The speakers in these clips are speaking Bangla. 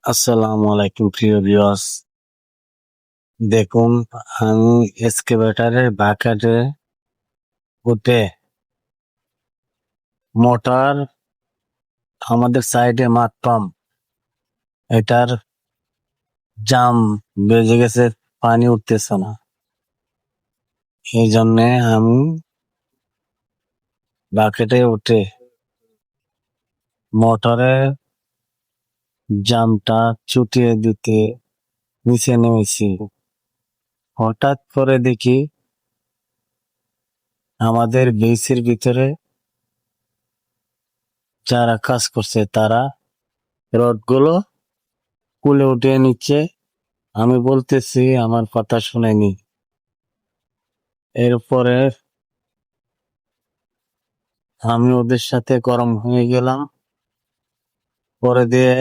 আসসালামু আলাইকুম প্রিয় ভিউয়ার্স। দেখুন, আমি এক্সকাভেটরের বাকেটে উঠে মোটর আমাদের সাইডে মাঠ পাম্প এটার জাম বেজে গেছে, পানি উঠতেছে না। এই জন্যে আমি বাকেটে উঠে মোটরের জামটা চুটিয়ে দিতে নিচে নেমেছি। হঠাৎ করে দেখি আমাদের বেসির ভিতরে যারা কাজ করছে তারা রডগুলো কুলে উঠিয়ে নিচ্ছে। আমি বলতেছি আমার কথা শুনেনি। এরপরে আমি ওদের সাথে গরম হয়ে গেলাম, পরে দিয়ে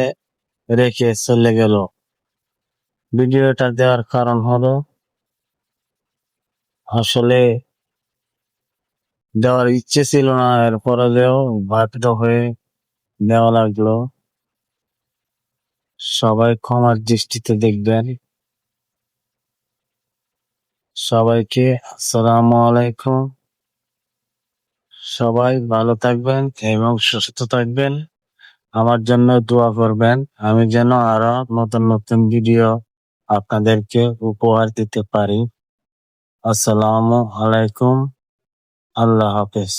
রেখে চলে গেল। ভিডিওটা দেওয়ার কারণ হলো, আসলে দেওয়ার ইচ্ছে ছিল না, এরপরে দেও বাধ্য হয়ে দেওয়া লাগলো। সবাই ক্ষমার দৃষ্টিতে দেখবেন। সবাইকে আসসালামু আলাইকুম। সবাই ভালো থাকবেন এবং সুস্থ থাকবেন। আমার জন্য দোয়া করবেন, আমি যেন আরো নতুন নতুন ভিডিও আপনাদেরকে উপহার দিতে পারি। আসসালামু আলাইকুম। আল্লাহ হাফেজ।